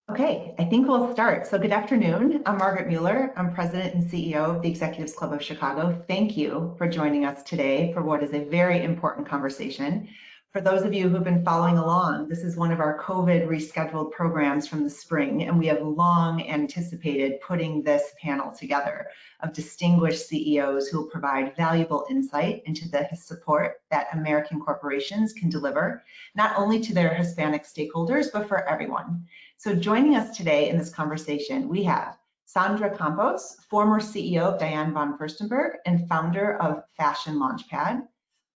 Okay, I think we'll start. So good afternoon. I'm Margaret Mueller. I'm President and CEO of the Executives Club of Chicago. Thank you for joining us today for what is a very important conversation. For those of you who've been following along, this is one of our COVID rescheduled programs from the spring, and we have long anticipated putting this panel together of distinguished CEOs who will provide valuable insight into the support that American corporations can deliver, not only to their Hispanic stakeholders, but for everyone. So joining us today in this conversation, we have Sandra Campos, former CEO of Diane von Furstenberg and founder of Fashion Launchpad,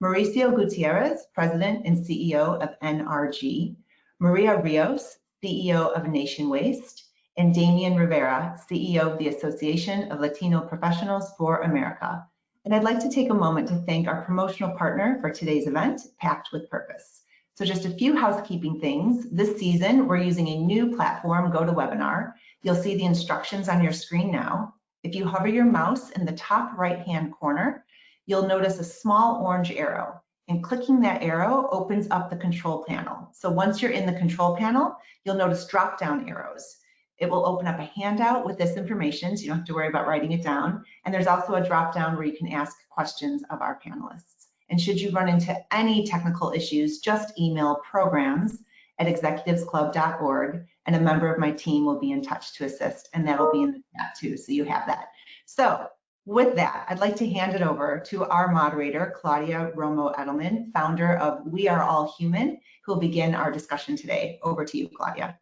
Mauricio Gutierrez, President and CEO of NRG, Maria Rios, CEO of Nation Waste, and Damian Rivera, CEO of the Association of Latino Professionals for America. And I'd like to take a moment to thank our promotional partner for today's event, Packed with Purpose. So just a few housekeeping things. This season, we're using a new platform, GoToWebinar. You'll see the instructions on your screen now. If you hover your mouse in the top right-hand corner, you'll notice a small orange arrow, and clicking that arrow opens up the control panel. So once you're in the control panel, you'll notice drop-down arrows. It will open up a handout with this information, so you don't have to worry about writing it down. And there's also a drop-down where you can ask questions of our panelists. And should you run into any technical issues, just email programs@executivesclub.org, and a member of my team will be in touch to assist, and that'll be in the chat too, so you have that. So with that, I'd like to hand it over to our moderator, Claudia Romo Edelman, founder of We Are All Human, who will begin our discussion today. Over to you, Claudia.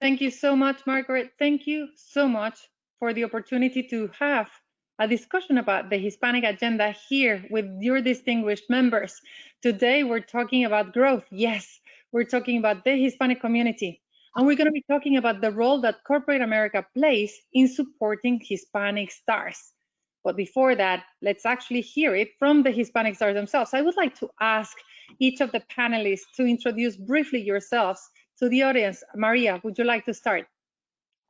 Thank you so much, Margaret. Thank you so much for the opportunity to have a discussion about the Hispanic agenda here with your distinguished members. Today, we're talking about growth. Yes, we're talking about the Hispanic community. And we're going to be talking about the role that corporate America plays in supporting Hispanic stars. But before that, let's actually hear it from the Hispanic stars themselves. I would like to ask each of the panelists to introduce briefly yourselves to the audience. Maria, would you like to start?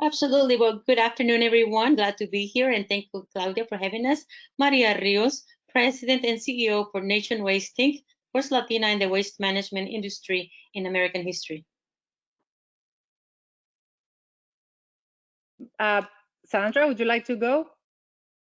Absolutely. Well, good afternoon, everyone. Glad to be here, and thank you, Claudia, for having us. Maria Rios, President and CEO for Nation Waste Inc., first Latina in the waste management industry in American history. Sandra, would you like to go?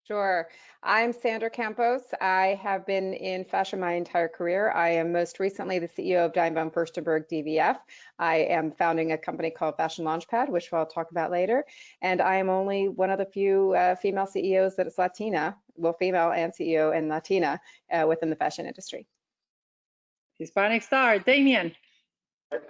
Sure. I'm Sandra Campos. I have been in fashion my entire career. I am most recently the CEO of Diane von Furstenberg DVF. I am founding a company called Fashion Launchpad, which I'll talk about later. And I am only one of the few female CEOs that is Latina, well, female and CEO and Latina within the fashion industry. Hispanic Star, Damian.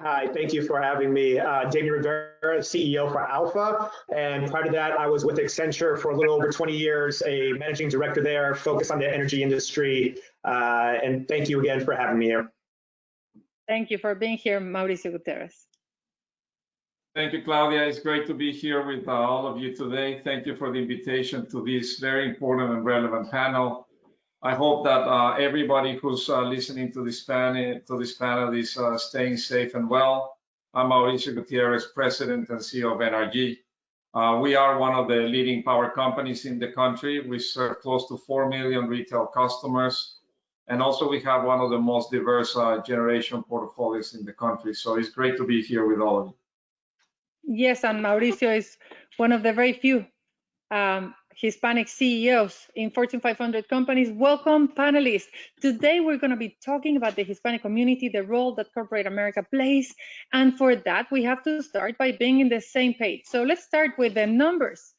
Hi, thank you for having me. Damian Rivera, CEO for ALPFA, and prior to that, I was with Accenture for a little over 20 years, a managing director there, focused on the energy industry, and thank you again for having me here. Thank you for being here, Mauricio Gutierrez. Thank you, Claudia. It's great to be here with all of you today. Thank you for the invitation to this very important and relevant panel. I hope that everybody who's listening to this panel is staying safe and well. I'm Mauricio Gutierrez, President and CEO of NRG. We are one of the leading power companies in the country. We serve close to 4 million retail customers. And also we have one of the most diverse generation portfolios in the country. So it's great to be here with all of you. Yes, and Mauricio is one of the very few Hispanic CEOs in Fortune 500 companies. Welcome, panelists. Today, we're going to be talking about the Hispanic community, the role that corporate America plays. And for that, we have to start by being in the same page. So let's start with the numbers.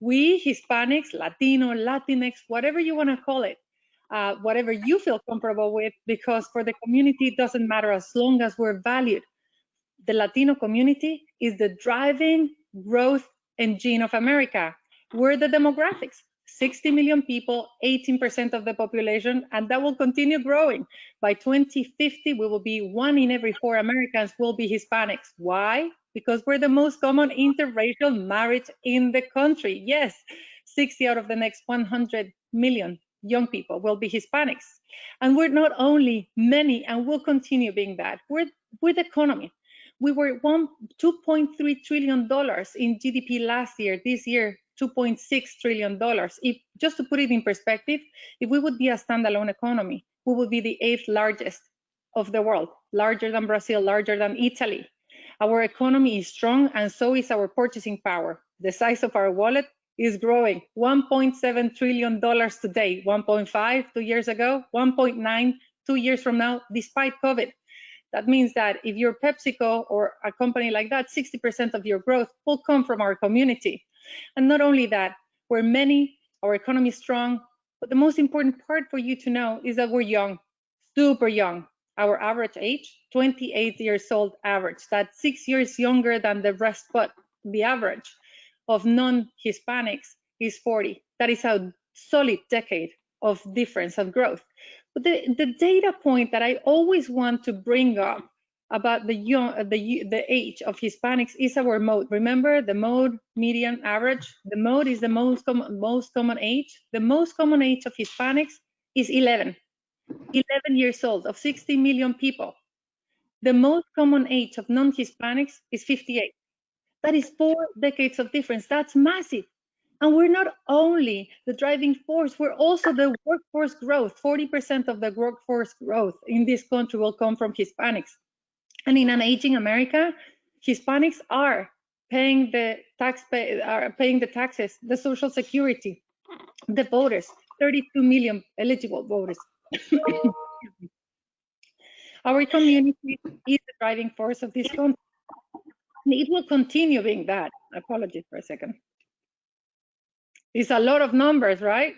We Hispanics, Latino, Latinx, whatever you want to call it, whatever you feel comfortable with, because for the community, it doesn't matter as long as we're valued. The Latino community is the driving growth engine of America. We're the demographics, 60 million people, 18% of the population, and that will continue growing. By 2050, we will be 1 in every 4 Americans will be Hispanics. Why? Because we're the most common interracial marriage in the country. Yes, 60 out of the next 100 million young people will be Hispanics. And we're not only many, and we'll continue being that. We're with economy. We were $2.3 trillion in GDP last year. This year, $2.6 trillion. If, just to put it in perspective, if we would be a standalone economy, we would be the 8th largest of the world, larger than Brazil, larger than Italy. Our economy is strong, and so is our purchasing power. The size of our wallet is growing. $1.7 trillion today, 1.5 2 years ago, 1.9 2 years from now, despite COVID. That means that if you're PepsiCo or a company like that, 60% of your growth will come from our community. And not only that, we're many, our economy is strong, but the most important part for you to know is that we're young, super young. Our average age, 28 years old average. That's 6 years younger than the rest, but the average of non-Hispanics is 40. That is a solid decade of difference of growth. But the data point that I always want to bring up about the age of Hispanics is our mode. Remember the mode, median, average? The mode is the most common age. The most common age of Hispanics is 11 years old of 60 million people. The most common age of non-Hispanics is 58. That is 4 decades of difference. That's massive. And we're not only the driving force, we're also the workforce growth. 40% of the workforce growth in this country will come from Hispanics. And in an aging America, Hispanics are paying the taxes, the Social Security, the voters, 32 million eligible voters. Our community is the driving force of this country. And it will continue being that. Apologies for a second. It's a lot of numbers, right?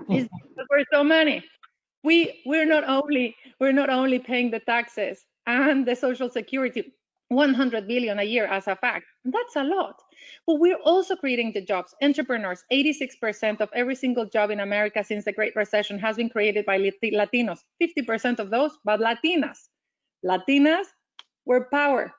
We're so many. We're not only paying the taxes and the Social Security, 100 billion a year as a fact. That's a lot. But we're also creating the jobs. Entrepreneurs, 86% of every single job in America since the Great Recession has been created by Latinos. 50% of those, but Latinas. Latinas, we're power.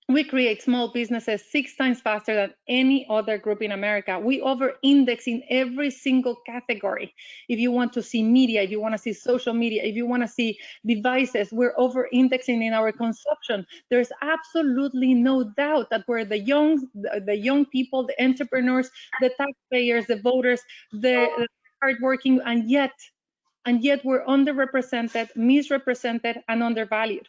We create small businesses 6 times faster than any other group in America. We over-index in every single category. If you want to see media, if you want to see social media, if you want to see devices, we're over-indexing in our consumption. There's absolutely no doubt that we're the young people, the entrepreneurs, the taxpayers, the voters, the hardworking, and yet we're underrepresented, misrepresented, and undervalued.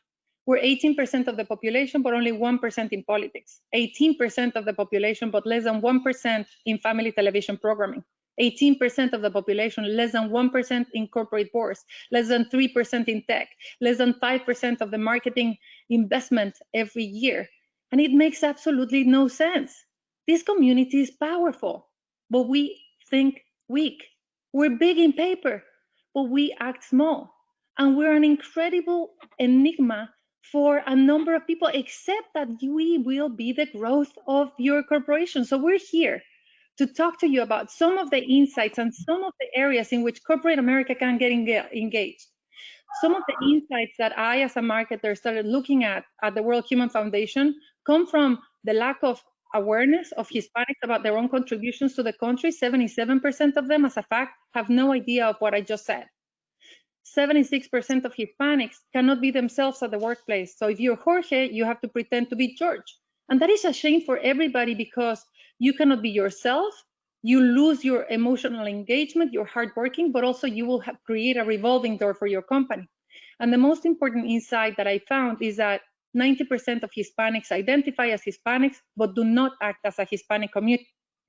We're 18% of the population, but only 1% in politics. 18% of the population, but less than 1% in family television programming. 18% of the population, less than 1% in corporate boards, less than 3% in tech, less than 5% of the marketing investment every year. And it makes absolutely no sense. This community is powerful, but we think weak. We're big in paper, but we act small. And we're an incredible enigma for a number of people, except that we will be the growth of your corporation. So we're here to talk to you about some of the insights and some of the areas in which corporate America can get engaged. Some of the insights that I, as a marketer, started looking at the World Human Foundation come from the lack of awareness of Hispanics about their own contributions to the country. 77% of them, as a fact, have no idea of what I just said. 76% of Hispanics cannot be themselves at the workplace. So if you're Jorge, you have to pretend to be George. And that is a shame for everybody because you cannot be yourself. You lose your emotional engagement, you're hardworking, but also you will create a revolving door for your company. And the most important insight that I found is that 90% of Hispanics identify as Hispanics, but do not act as a Hispanic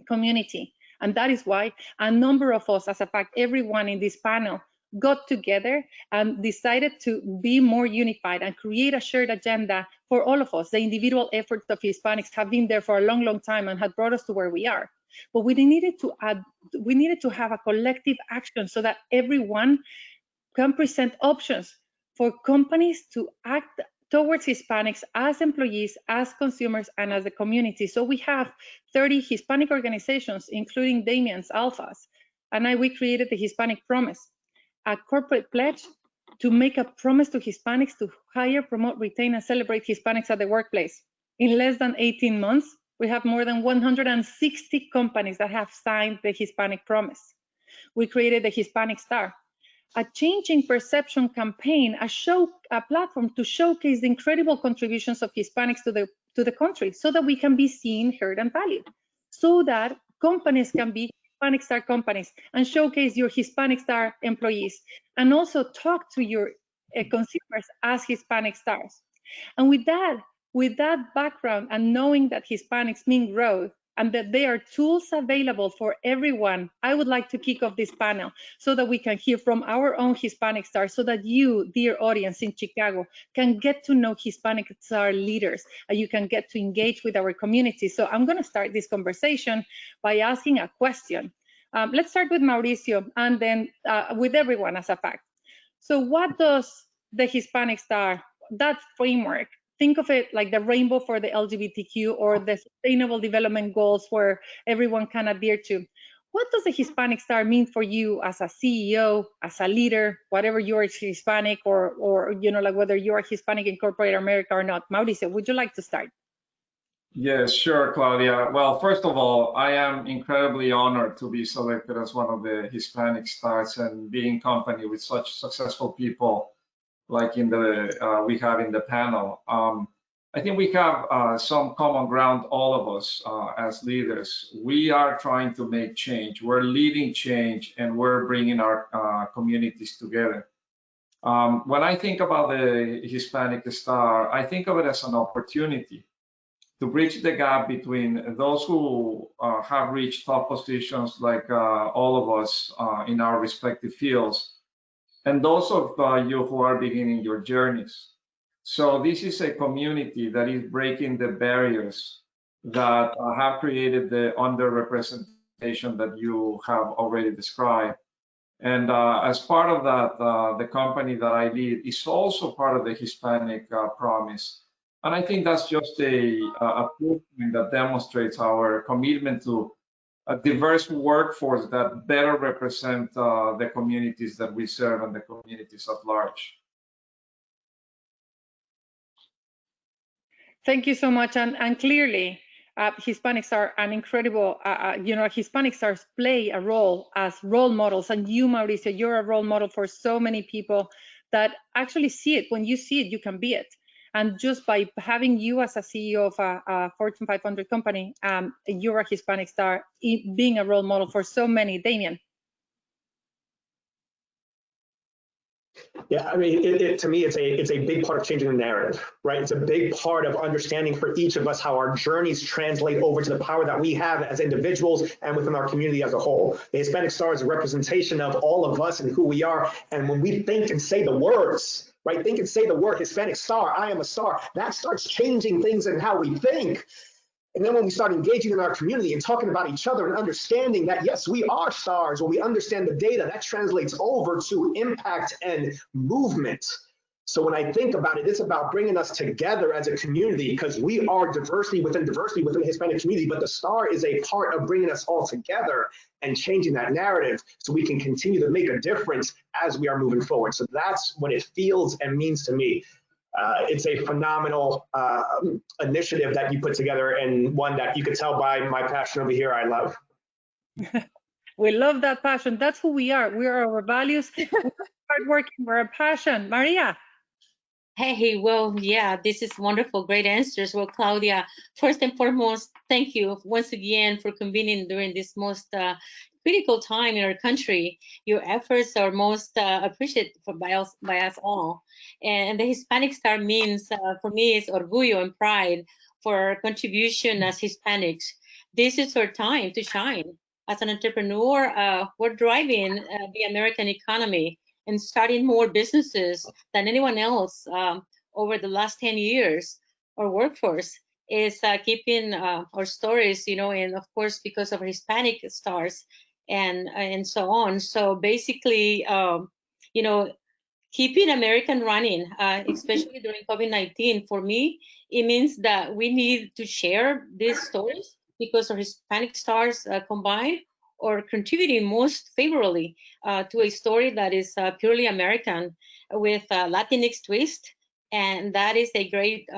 community. And that is why a number of us, as a fact, everyone in this panel, got together and decided to be more unified and create a shared agenda for all of us. The individual efforts of Hispanics have been there for a long, long time and had brought us to where we are. But we needed to have a collective action so that everyone can present options for companies to act towards Hispanics as employees, as consumers, and as a community. So we have 30 Hispanic organizations, including Damian's ALPFAs, and we created the Hispanic Promise, a corporate pledge to make a promise to Hispanics to hire, promote, retain, and celebrate Hispanics at the workplace. In less than 18 months, we have more than 160 companies that have signed the Hispanic Promise. We created the Hispanic Star, a changing perception campaign, a platform to showcase the incredible contributions of Hispanics to the country so that we can be seen, heard, and valued, so that companies can be Hispanic Star companies and showcase your Hispanic Star employees, and also talk to your consumers as Hispanic stars. And with that background and knowing that Hispanics mean growth and that there are tools available for everyone, I would like to kick off this panel so that we can hear from our own Hispanic stars, so that you, dear audience in Chicago, can get to know Hispanic star leaders and you can get to engage with our community. So I'm going to start this conversation by asking a question. Let's start with Mauricio and then with everyone as a fact. So what does the Hispanic Star, that framework, think of it like the rainbow for the LGBTQ or the Sustainable Development Goals where everyone can adhere to. What does the Hispanic Star mean for you as a CEO, as a leader, whatever you are Hispanic or you know, like whether you are Hispanic in corporate America or not? Mauricio, would you like to start? Yes, sure, Claudia. Well, first of all, I am incredibly honored to be selected as one of the Hispanic stars and be in company with such successful people like we have in the panel. I think we have some common ground, all of us as leaders. We are trying to make change. We're leading change, and we're bringing our communities together. When I think about the Hispanic Star, I think of it as an opportunity to bridge the gap between those who have reached top positions, like all of us in our respective fields, and those of you who are beginning your journeys. So this is a community that is breaking the barriers that have created the underrepresentation that you have already described. And as part of that, the company that I lead is also part of the Hispanic Promise. And I think that's just a proof point that demonstrates our commitment to a diverse workforce that better represent the communities that we serve and the communities at large. Thank you so much. And clearly, Hispanics are an incredible, Hispanic stars play a role as role models. And you, Mauricio, you're a role model for so many people that actually see it. When you see it, you can be it. And just by having you as a CEO of a Fortune 500 company, you're a Hispanic star, being a role model for so many. Damian. Yeah, I mean, to me, it's a big part of changing the narrative, right? It's a big part of understanding for each of us how our journeys translate over to the power that we have as individuals and within our community as a whole. The Hispanic Star is a representation of all of us and who we are. And when we think and say the words, right? Think and say the word Hispanic Star, I am a star, that starts changing things in how we think. And then when we start engaging in our community and talking about each other and understanding that, yes, we are stars, when we understand the data, that translates over to impact and movement. So when I think about it, it's about bringing us together as a community, because we are diversity within the Hispanic community, but the star is a part of bringing us all together and changing that narrative so we can continue to make a difference as we are moving forward. So that's what it feels and means to me. It's a phenomenal initiative that you put together, and one that you could tell by my passion over here, I love. We love that passion. That's who we are. We are our values. We're hardworking. We're a passion. Maria. Hey, well, yeah, this is wonderful. Great answers. Well, Claudia, first and foremost, thank you once again for convening during this most critical time in our country. Your efforts are most appreciated by us all. And the Hispanic Star means, for me, is orgullo and pride for our contribution as Hispanics. This is our time to shine. As an entrepreneur, we're driving the American economy and starting more businesses than anyone else over the last 10 years. Our workforce is keeping our stories, and of course, because of our Hispanic stars and so on. So basically, keeping American running, especially during COVID-19, for me, it means that we need to share these stories because our Hispanic stars combined or contributing most favorably to a story that is purely American with a Latinx twist. And that is a great,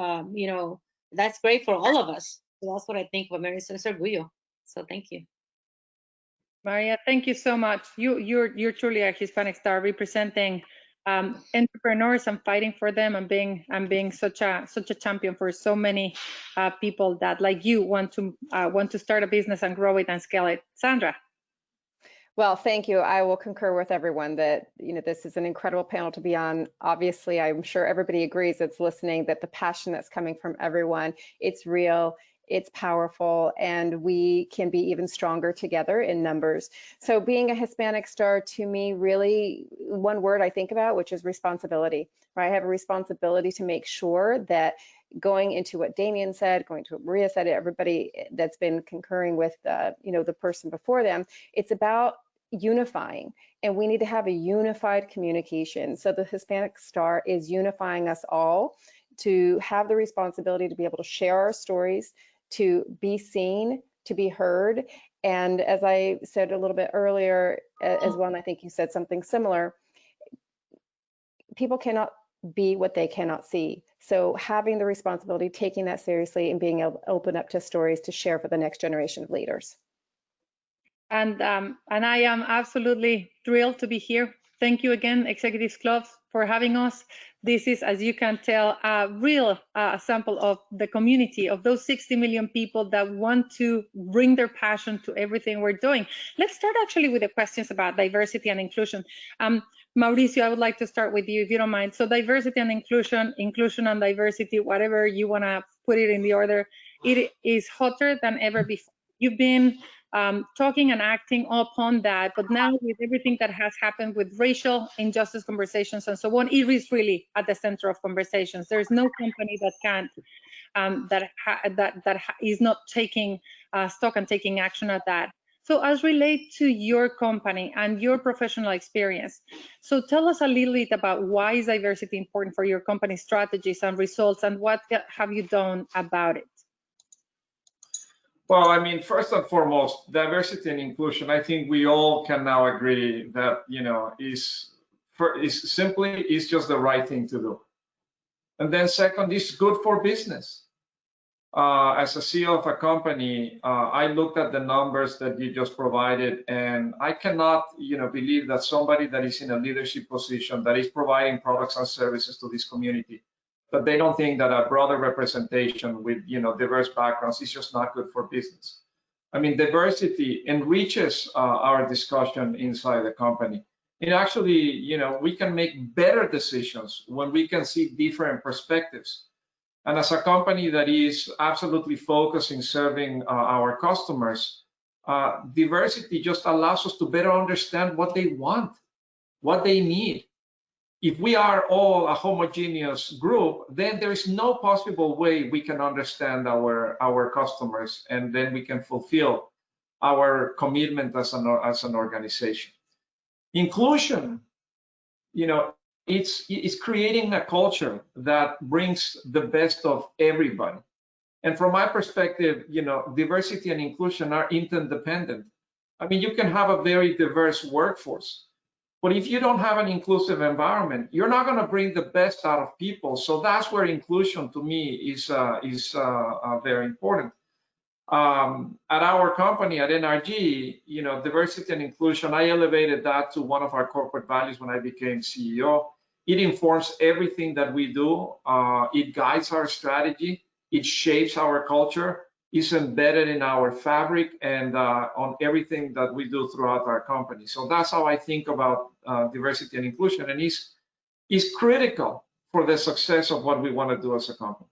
that's great for all of us. So that's what I think of American Orgullo. So thank you. Maria, thank you so much. You're truly a Hispanic star, representing entrepreneurs and fighting for them, and being such a champion for so many people that, like you, want to start a business and grow it and scale it. Sandra. Well, thank you. I will concur with everyone that, this is an incredible panel to be on. Obviously, I'm sure everybody agrees that's listening that the passion that's coming from everyone, it's real, it's powerful, and we can be even stronger together in numbers. So being a Hispanic Star, to me, really one word I think about, which is responsibility. Right? I have a responsibility to make sure that going into what Damian said, going to what Maria said, everybody that's been concurring with, the person before them, it's about unifying, and we need to have a unified communication. So the Hispanic Star is unifying us all to have the responsibility to be able to share our stories, to be seen, to be heard. And as I said a little bit earlier as well, and I think you said something similar, people cannot be what they cannot see. So having the responsibility, taking that seriously, and being able to open up to stories to share for the next generation of leaders. And I am absolutely thrilled to be here. Thank you again, Executives Club, for having us. This is, as you can tell, a real sample of the community, of those 60 million people that want to bring their passion to everything we're doing. Let's start actually with the questions about diversity and inclusion. Mauricio, I would like to start with you, if you don't mind. So diversity and inclusion, inclusion and diversity, whatever you want to put it in the order, it is hotter than ever before. You've been talking and acting upon that, but now with everything that has happened with racial injustice conversations and so on, it is really at the center of conversations. There's no company that can't, that is not taking stock and taking action at that. So as relate to your company and your professional experience, so tell us a little bit about why is diversity important for your company strategies and results, and what have you done about it? Well, I mean, first and foremost, diversity and inclusion, I think we all can now agree that, is just the right thing to do. And then second, it's good for business. As a CEO of a company, I looked at the numbers that you just provided, and I cannot, believe that somebody that is in a leadership position that is providing products and services to this community, but they don't think that a broader representation with, diverse backgrounds is just not good for business. I mean, diversity enriches our discussion inside the company. It actually, we can make better decisions when we can see different perspectives. And as a company that is absolutely focused in serving our customers, diversity just allows us to better understand what they want, what they need. If we are all a homogeneous group, then there is no possible way we can understand our customers, and then we can fulfill our commitment as an organization. Inclusion, it's creating a culture that brings the best of everybody. And from my perspective, diversity and inclusion are interdependent. I mean, you can have a very diverse workforce, but if you don't have an inclusive environment, you're not going to bring the best out of people. So that's where inclusion, to me, is very important. At our company, at NRG, diversity and inclusion, I elevated that to one of our corporate values when I became CEO. It informs everything that we do. It guides our strategy. It shapes our culture. It's embedded in our fabric and on everything that we do throughout our company. So that's how I think about diversity and inclusion, and is critical for the success of what we want to do as a company.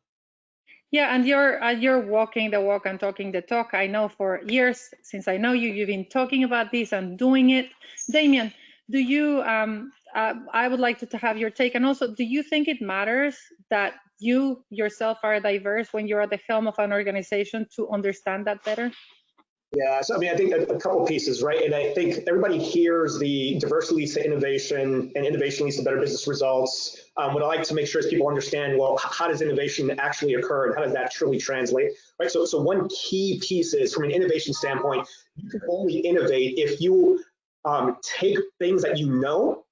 Yeah, and you're walking the walk and talking the talk. I know for years, since I know you, you've been talking about this and doing it. Damian, do you, I would like to have your take, and also, do you think it matters that you yourself are diverse when you're at the helm of an organization to understand that better? Yeah, so I mean, I think a couple pieces, right? And I think everybody hears the diversity leads to innovation, and innovation leads to better business results. What I like to make sure is people understand, well, how does innovation actually occur, and how does that truly translate, right? So one key piece is, from an innovation standpoint, you can only innovate if you take things that you know,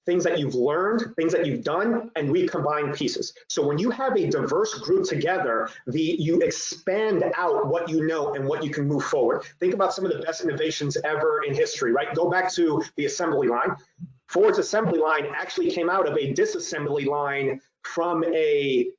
things that you've learned, things that you've done, and recombine pieces. So when you have a diverse group together, you expand out what you know and what you can move forward. Think about some of the best innovations ever in history, right? Go back to the assembly line. Ford's assembly line actually came out of a disassembly line from a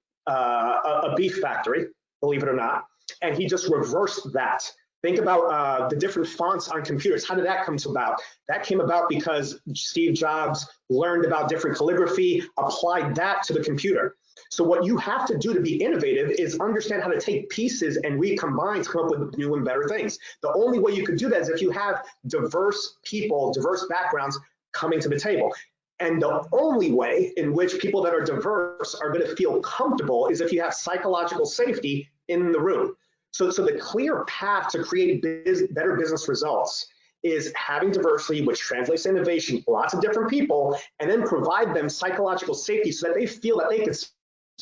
beef factory, believe it or not, and he just reversed that. Think about the different fonts on computers. How did that come about? That came about because Steve Jobs learned about different calligraphy, applied that to the computer. So what you have to do to be innovative is understand how to take pieces and recombine to come up with new and better things. The only way you could do that is if you have diverse people, diverse backgrounds coming to the table. And the only way in which people that are diverse are going to feel comfortable is if you have psychological safety in the room. So the clear path to create better business results is having diversity, which translates to innovation, lots of different people, and then provide them psychological safety so that they feel that they can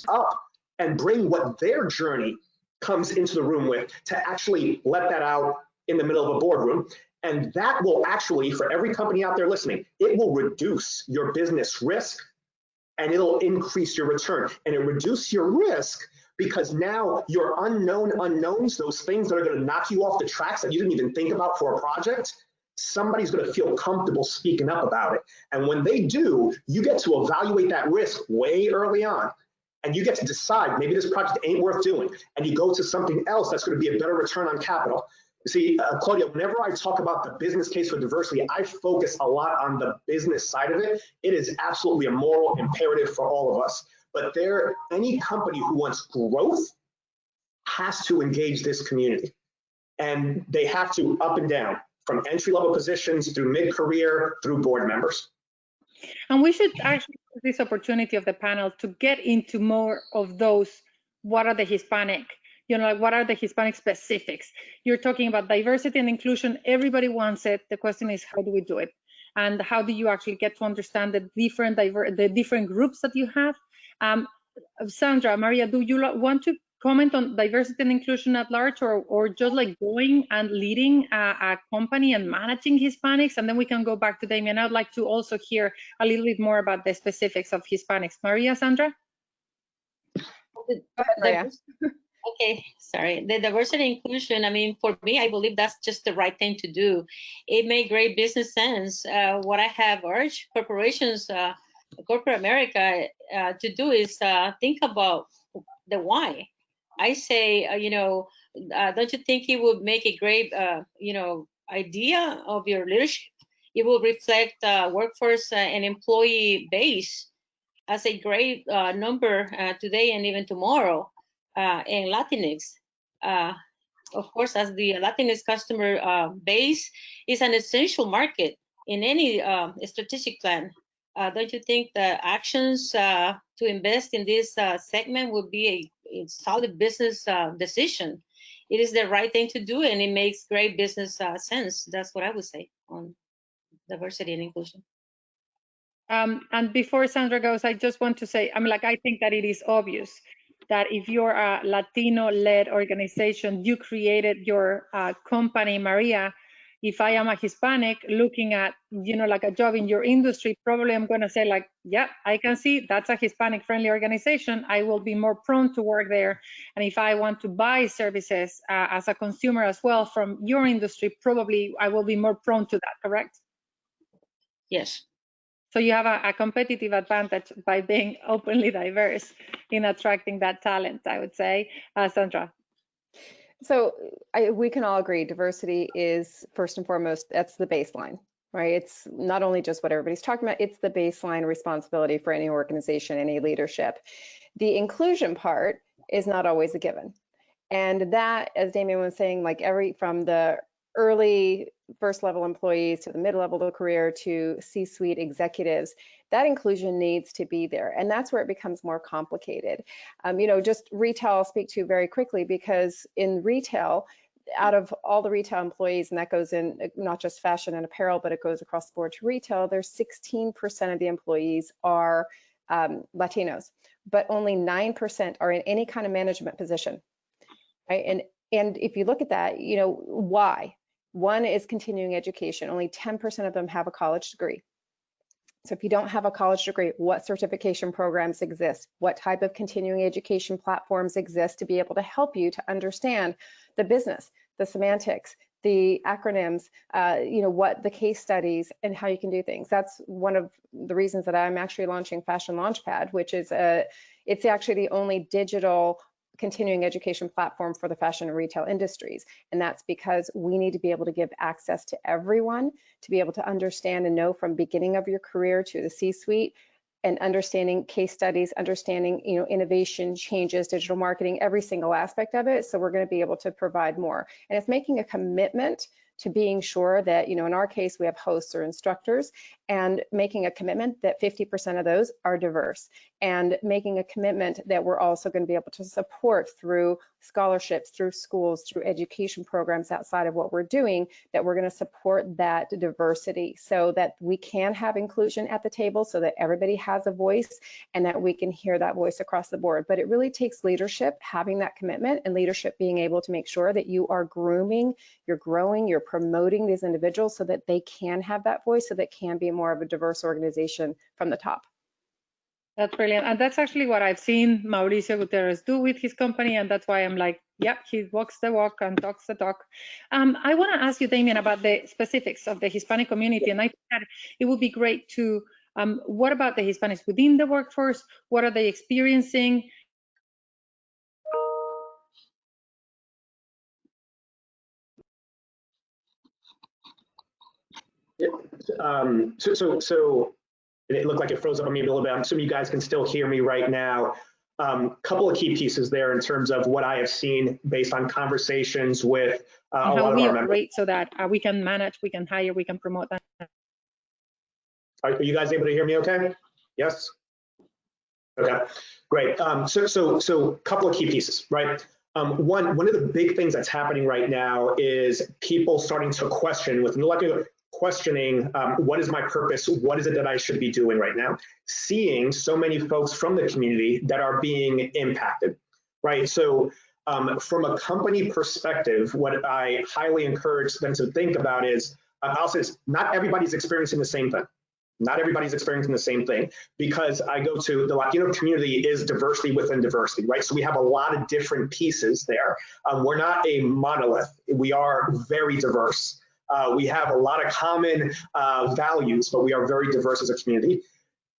up and bring what their journey comes into the room with, to actually let that out in the middle of a boardroom. And that will actually, for every company out there listening, it will reduce your business risk and it'll increase your return. And it reduces your risk because now your unknown unknowns, those things that are going to knock you off the tracks that you didn't even think about for a project, somebody's going to feel comfortable speaking up about it. And when they do, you get to evaluate that risk way early on. And you get to decide, maybe this project ain't worth doing. And you go to something else that's going to be a better return on capital. See, Claudia, whenever I talk about the business case for diversity, I focus a lot on the business side of it. It is absolutely a moral imperative for all of us. But any company who wants growth has to engage this community. And they have to up and down, from entry-level positions through mid-career through board members. And we should actually use this opportunity of the panel to get into more of those. What are the Hispanic? Like what are the Hispanic specifics? You're talking about diversity and inclusion. Everybody wants it. The question is, how do we do it? And how do you actually get to understand the different groups that you have? Sandra, Maria, do you want to comment on diversity and inclusion at large, or just like going and leading a company and managing Hispanics? And then we can go back to Damian. I'd like to also hear a little bit more about the specifics of Hispanics. Maria, Sandra? Go ahead, Maria. Okay, sorry. The diversity and inclusion, I mean, for me, I believe that's just the right thing to do. It made great business sense. What I have urged corporations, corporate America to do is think about the why. I say, don't you think it would make a great, idea of your leadership? It will reflect workforce and employee base as a great number today and even tomorrow. And Latinx, of course, as the Latinx customer base is an essential market in any strategic plan. Don't you think the actions to invest in this segment would be a solid business decision? It is the right thing to do, and it makes great business sense. That's what I would say on diversity and inclusion. And before Sandra goes, I just want to say, I think that it is obvious that if you're a Latino-led organization, you created your company, Maria. If I am a Hispanic looking at, like a job in your industry, probably I'm going to say like, yeah, I can see that's a Hispanic-friendly organization. I will be more prone to work there. And if I want to buy services as a consumer as well from your industry, probably I will be more prone to that, correct? Yes. So you have a competitive advantage by being openly diverse in attracting that talent, I would say. Sandra. So we can all agree diversity is first and foremost, that's the baseline, right? It's not only just what everybody's talking about, it's the baseline responsibility for any organization, any leadership. The inclusion part is not always a given. And that, as Damian was saying, like from the early first level employees to the mid-level of the career to C-suite executives, that inclusion needs to be there. And that's where it becomes more complicated. Just retail I'll speak to very quickly, because in retail, out of all the retail employees, and that goes in not just fashion and apparel, but it goes across the board to retail, there's 16% of the employees are Latinos, but only 9% are in any kind of management position, right? And if you look at that, why? One is continuing education. Only 10% of them have a college degree. So if you don't have a college degree, what certification programs exist? What type of continuing education platforms exist to be able to help you to understand the business, the semantics, the acronyms, what the case studies and how you can do things. That's one of the reasons that I'm actually launching Fashion Launchpad, which is it's actually the only digital continuing education platform for the fashion and retail industries. And that's because we need to be able to give access to everyone, to be able to understand and know from beginning of your career to the C-suite, and understanding case studies, understanding, innovation, changes, digital marketing, every single aspect of it. So we're going to be able to provide more. And it's making a commitment to being sure that, in our case, we have hosts or instructors, and making a commitment that 50% of those are diverse, and making a commitment that we're also going to be able to support through scholarships, through schools, through education programs outside of what we're doing, that we're going to support that diversity so that we can have inclusion at the table, so that everybody has a voice and that we can hear that voice across the board. But it really takes leadership, having that commitment, and leadership being able to make sure that you are grooming, you're growing, you're promoting these individuals so that they can have that voice, so that can be more of a diverse organization from the top. That's brilliant. And that's actually what I've seen Mauricio Gutierrez do with his company. And that's why I'm like, yep, he walks the walk and talks the talk. I want to ask you, Damian, about the specifics of the Hispanic community. And I think that it would be great to, what about the Hispanics within the workforce? What are they experiencing? So it looked like it froze up on me a little bit. I'm assuming you guys can still hear me right now. Couple of key pieces there in terms of what I have seen based on conversations with a lot of our members. So that we can manage, we can hire, we can promote that. Are you guys able to hear me okay? Yes? Okay, great. So couple of key pieces, right? One of the big things that's happening right now is people starting to question questioning what is my purpose, what is it that I should be doing right now, seeing so many folks from the community that are being impacted, right? So from a company perspective, what I highly encourage them to think about is, I'll say this, not everybody's experiencing the same thing. Not everybody's experiencing the same thing, because I go to the Latino community is diversity within diversity, right? So we have a lot of different pieces there. We're not a monolith. We are very diverse. We have a lot of common values, but we are very diverse as a community.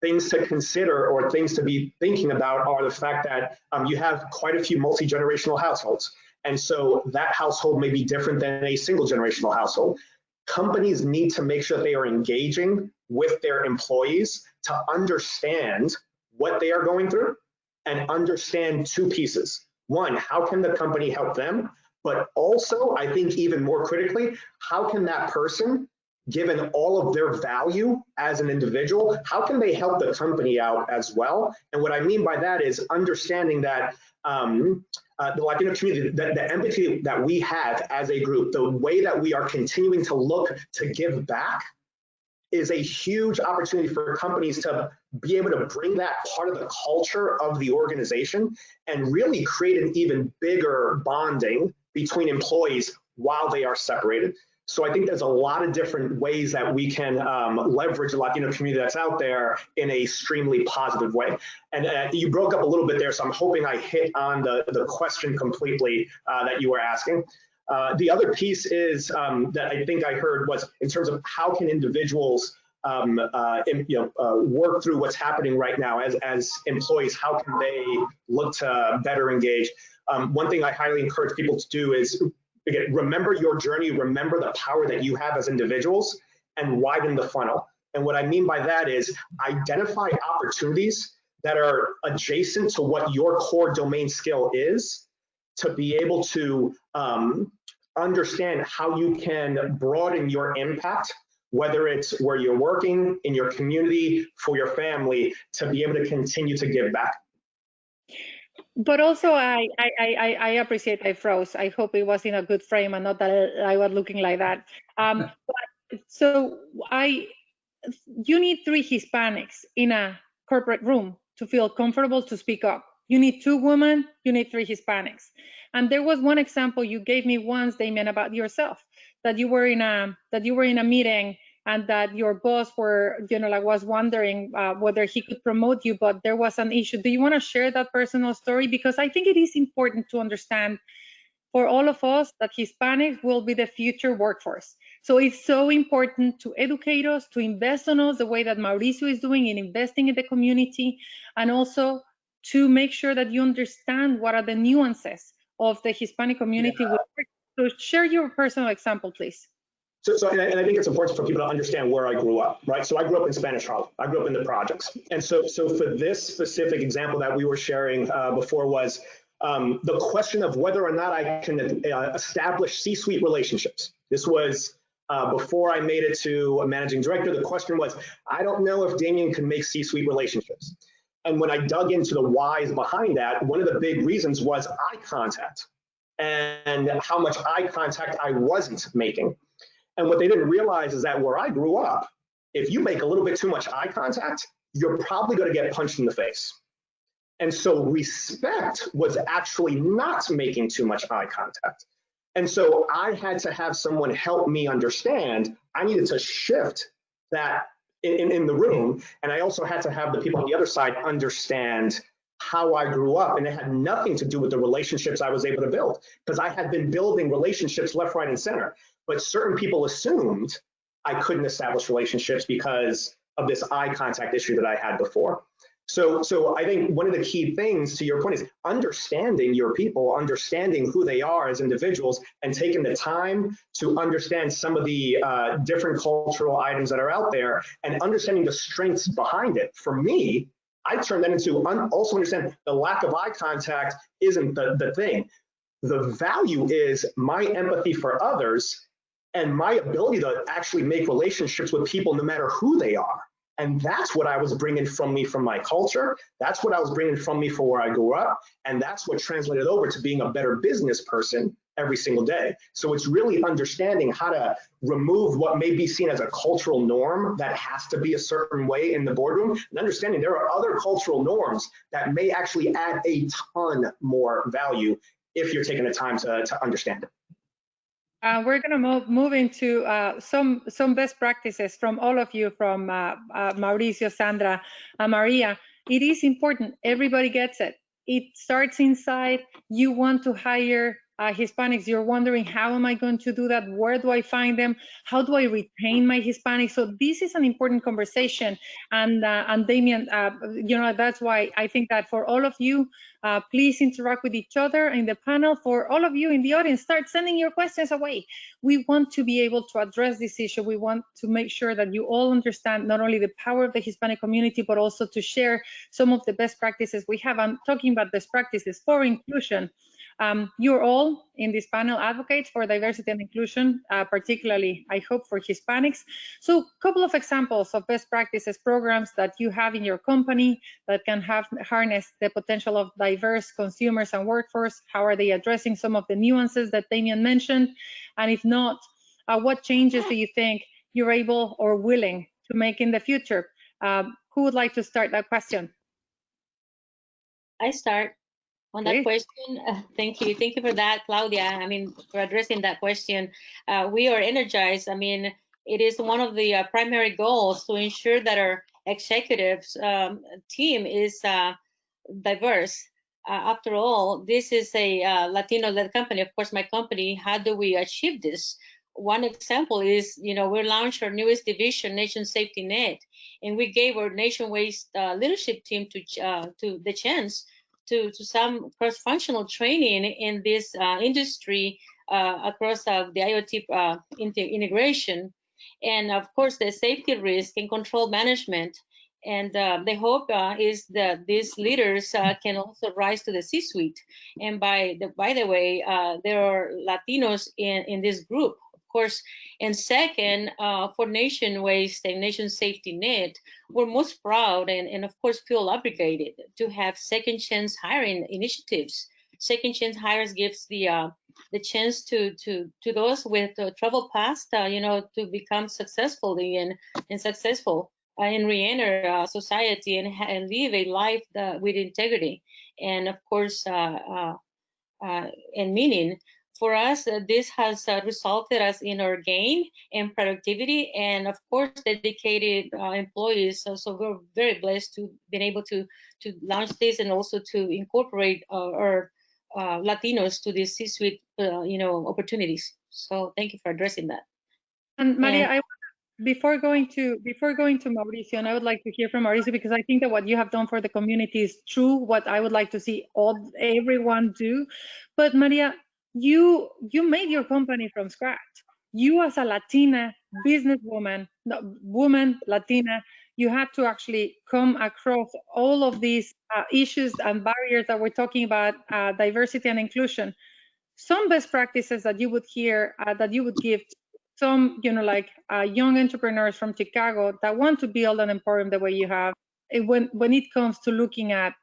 Things to consider or things to be thinking about are the fact that you have quite a few multi-generational households. And so that household may be different than a single generational household. Companies need to make sure that they are engaging with their employees to understand what they are going through and understand two pieces. One, how can the company help them? But also, I think even more critically, how can that person, given all of their value as an individual, how can they help the company out as well? And what I mean by that is understanding that the Latino community, the empathy that we have as a group, the way that we are continuing to look to give back is a huge opportunity for companies to be able to bring that part of the culture of the organization and really create an even bigger bonding between employees while they are separated. So I think there's a lot of different ways that we can leverage the Latino community that's out there in a extremely positive way. And you broke up a little bit there, so I'm hoping I hit on the question completely that you were asking. The other piece is that I think I heard was in terms of how can individuals work through what's happening right now as employees, how can they look to better engage? One thing I highly encourage people to do is, again, remember your journey, remember the power that you have as individuals, and widen the funnel. And what I mean by that is identify opportunities that are adjacent to what your core domain skill is, to be able to understand how you can broaden your impact, whether it's where you're working, in your community, for your family, to be able to continue to give back. But also, I appreciate I froze. I hope it was in a good frame and not that I was looking like that. So you need 3 Hispanics in a corporate room to feel comfortable to speak up. You need 2 women, you need 3 Hispanics. And there was one example you gave me once, Damian, about yourself, that you were in a meeting and that your boss was wondering whether he could promote you, but there was an issue. Do you want to share that personal story? Because I think it is important to understand for all of us that Hispanics will be the future workforce. So it's so important to educate us, to invest on us the way that Mauricio is doing in investing in the community, and also to make sure that you understand what are the nuances of the Hispanic community. Yeah. So share your personal example, please. And I think it's important for people to understand where I grew up, right? So I grew up in Spanish Harlem. I grew up in the projects. And so for this specific example that we were sharing before was the question of whether or not I can establish C-suite relationships. This was before I made it to a managing director. The question was, I don't know if Damian can make C-suite relationships. And when I dug into the whys behind that, one of the big reasons was eye contact and how much eye contact I wasn't making. And what they didn't realize is that where I grew up, if you make a little bit too much eye contact, you're probably going to get punched in the face. And so respect was actually not making too much eye contact. And so I had to have someone help me understand I needed to shift that in the room. And I also had to have the people on the other side understand how I grew up. And it had nothing to do with the relationships I was able to build, because I had been building relationships left, right, and center. But certain people assumed I couldn't establish relationships because of this eye contact issue that I had before. So I think one of the key things to your point is understanding your people, understanding who they are as individuals, and taking the time to understand some of the different cultural items that are out there and understanding the strengths behind it. For me, I turned that into also understand the lack of eye contact isn't the thing. The value is my empathy for others and my ability to actually make relationships with people no matter who they are. And that's what I was bringing from me from my culture. That's what I was bringing from me for where I grew up. And that's what translated over to being a better business person every single day. So it's really understanding how to remove what may be seen as a cultural norm that has to be a certain way in the boardroom, and understanding there are other cultural norms that may actually add a ton more value if you're taking the time to understand it. We're going to move into some best practices from all of you, from Mauricio, Sandra, Maria. It is important. Everybody gets it. It starts inside. You want to hire Hispanics. You're wondering, how am I going to do that? Where do I find them? How do I retain my Hispanics? So this is an important conversation. And Damian, you know, that's why I think that for all of you, please interact with each other in the panel. For all of you in the audience, start sending your questions away. We want to be able to address this issue. We want to make sure that you all understand not only the power of the Hispanic community, but also to share some of the best practices we have. I'm talking about best practices for inclusion. You're all in this panel advocates for diversity and inclusion, particularly, I hope, for Hispanics. So a couple of examples of best practices programs that you have in your company that can harness the potential of diverse consumers and workforce. How are they addressing some of the nuances that Damian mentioned? And if not, what changes do you think you're able or willing to make in the future? Who would like to start that question? I start. On that question, thank you for that, Claudia. I mean, for addressing that question, we are energized. I mean, it is one of the primary goals to ensure that our executives team is diverse. After all, this is a Latino-led company. Of course, my company. How do we achieve this? One example is, you know, we launched our newest division, Nation Safety Net, and we gave our nation-wide leadership team to the chance to some cross-functional training in this industry across the IoT integration, and of course the safety risk and control management. And the hope is that these leaders can also rise to the C-suite. And by the way, there are Latinos in this group, of course. And second, for Nation Waste and Nation Safety Net, we're most proud and of course feel obligated to have second chance hiring initiatives. Second chance hires gives the chance to those with trouble past, you know, to become successfully and successful and re-enter society and live a life with integrity and of course and meaning. For us, this has resulted us in our gain and productivity, and of course, dedicated employees. So we're very blessed to be able to launch this and also to incorporate our Latinos to these C-suite, you know, opportunities. So thank you for addressing that. And Maria, before going to Mauricio, and I would like to hear from Mauricio because I think that what you have done for the community is true. What I would like to see everyone do. But Maria, you made your company from scratch. You as a Latina businesswoman, woman, Latina, you had to actually come across all of these issues and barriers that we're talking about, diversity and inclusion. Some best practices that you would hear, that you would give some, like young entrepreneurs from Chicago that want to build an emporium the way you have, when it comes to looking at,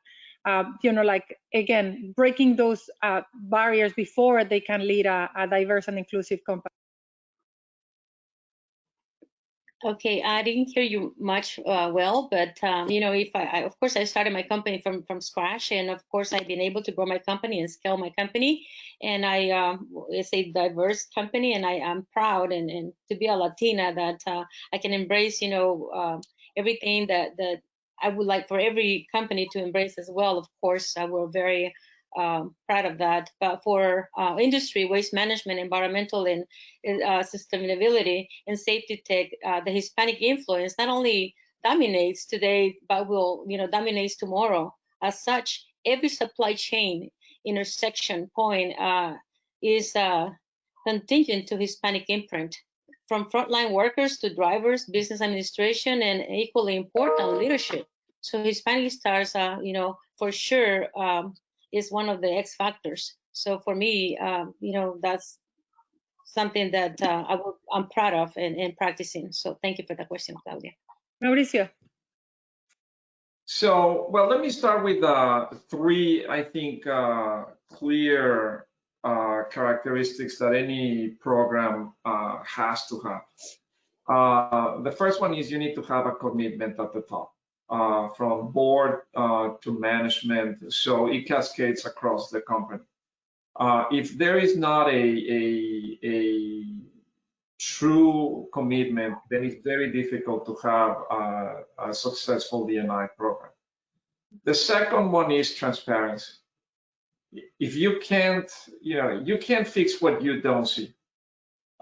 like, again, breaking those barriers before they can lead a diverse and inclusive company. Okay, I didn't hear you much well, but if I of course I started my company from scratch, and of course I've been able to grow my company and scale my company, and it's a diverse company, and I am proud and to be a Latina that I can embrace everything that I would like for every company to embrace as well. Of course, we're very proud of that. But for industry, waste management, environmental, and sustainability and safety tech, the Hispanic influence not only dominates today, but will dominates tomorrow. As such, every supply chain intersection point is contingent to Hispanic imprint, from frontline workers to drivers, business administration, and equally important, leadership. So Hispanic Stars, for sure, is one of the X factors. So for me, that's something that I'm proud of and practicing. So thank you for the question, Claudia. Mauricio. So, well, let me start with three, I think, clear characteristics that any program has to have. The first one is you need to have a commitment at the top. From board to management, so it cascades across the company. If there is not a true commitment, then it's very difficult to have a successful D&I program. The second one is transparency. If you can't, you can't fix what you don't see.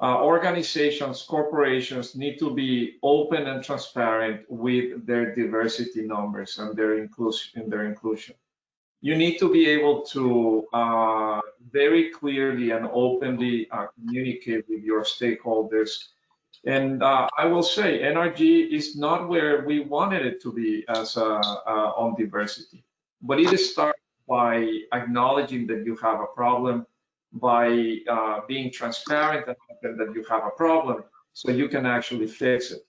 Organizations, corporations need to be open and transparent with their diversity numbers and their inclusion. You need to be able to very clearly and openly communicate with your stakeholders. And I will say, NRG is not where we wanted it to be as on diversity, but it starts by acknowledging that you have a problem, by being transparent and that you have a problem, so you can actually fix it.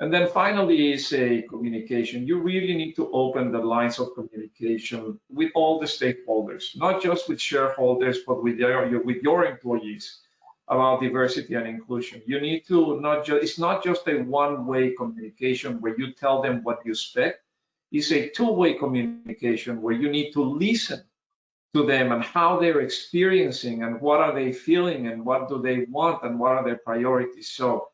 And then finally is a communication. You really need to open the lines of communication with all the stakeholders, not just with shareholders, but with your employees about diversity and inclusion. You need to it's not just a one-way communication where you tell them what you expect. It's a two-way communication where you need to listen to them and how they're experiencing and what are they feeling and what do they want and what are their priorities. So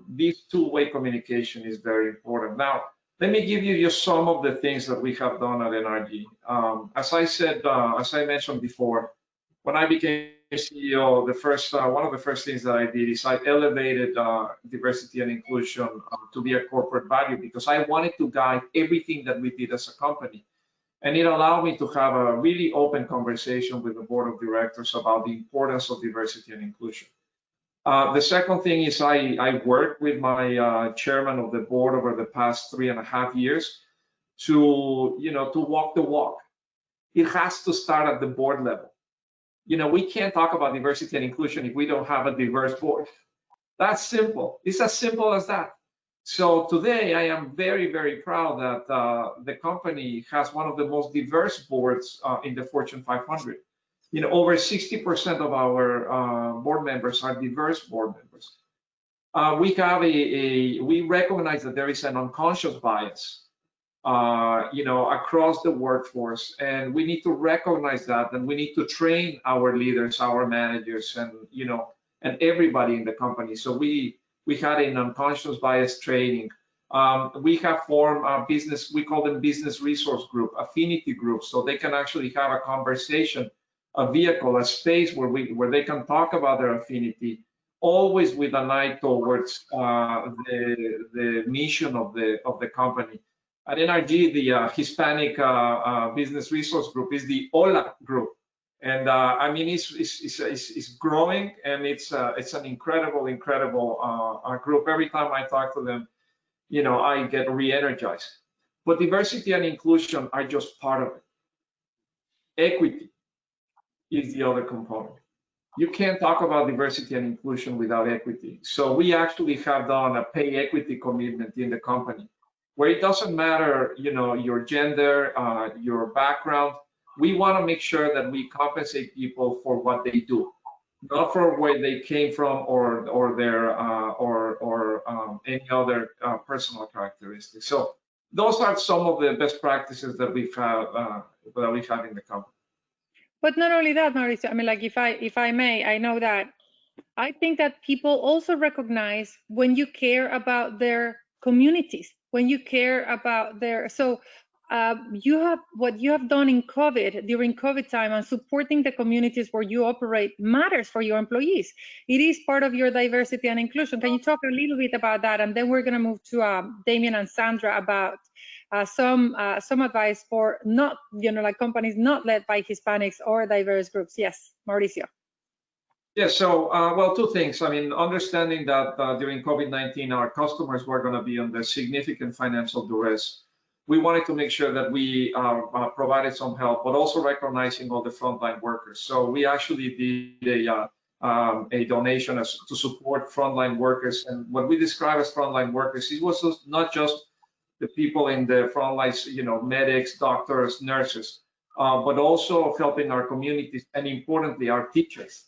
this two-way communication is very important. Now, let me give you just some of the things that we have done at NRG. As I said, as I mentioned before, when I became CEO, one of the first things that I did is I elevated diversity and inclusion to be a corporate value because I wanted to guide everything that we did as a company. And it allowed me to have a really open conversation with the board of directors about the importance of diversity and inclusion. The second thing is I worked with my chairman of the board over the past 3.5 years to walk the walk. It has to start at the board level. We can't talk about diversity and inclusion if we don't have a diverse board. That's simple. It's as simple as that. So today I am very, very proud that the company has one of the most diverse boards in the Fortune 500. Over 60% of our board members are diverse board members. We recognize that there is an unconscious bias, across the workforce, and we need to recognize that, and we need to train our leaders, our managers, and everybody in the company. So we had an unconscious bias training. We have formed a business, we call them business resource group, affinity groups, so they can actually have a conversation, a vehicle, a space where they can talk about their affinity always with an eye towards the mission of the company. At NRG, the Hispanic Business Resource Group is the HOLA group. And I mean, it's growing, and it's an incredible group. Every time I talk to them, you know, I get re-energized. But diversity and inclusion are just part of it. Equity is the other component. You can't talk about diversity and inclusion without equity. So we actually have done a pay equity commitment in the company, where it doesn't matter, you know, your gender, your background. We want to make sure that we compensate people for what they do, not for where they came from or their any other personal characteristics. So those are some of the best practices that we have in the company. But not only that, Mauricio, I mean, like, if I may, I know that I think that people also recognize when you care about their communities, when you care about their, so you have, what you have done in COVID, during COVID time, and supporting the communities where you operate matters for your employees. It is part of your diversity and inclusion. Can you talk a little bit about that? And then we're gonna move to Damian and Sandra about some advice for not, you know, like companies not led by Hispanics or diverse groups. Yes, Mauricio. Yeah, so, well, two things. I mean, understanding that during COVID-19, our customers were going to be under significant financial duress. We wanted to make sure that we provided some help, but also recognizing all the frontline workers. So we actually did a donation to support frontline workers. And what we describe as frontline workers, it was not just the people in the front lines, you know, medics, doctors, nurses, but also helping our communities, and importantly, our teachers.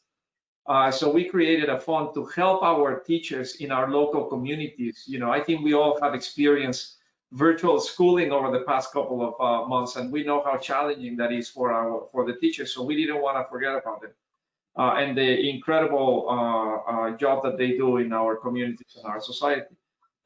So we created a fund to help our teachers in our local communities. You know, I think we all have experienced virtual schooling over the past couple of months, and we know how challenging that is for the teachers. So we didn't want to forget about them and the incredible job that they do in our communities and our society.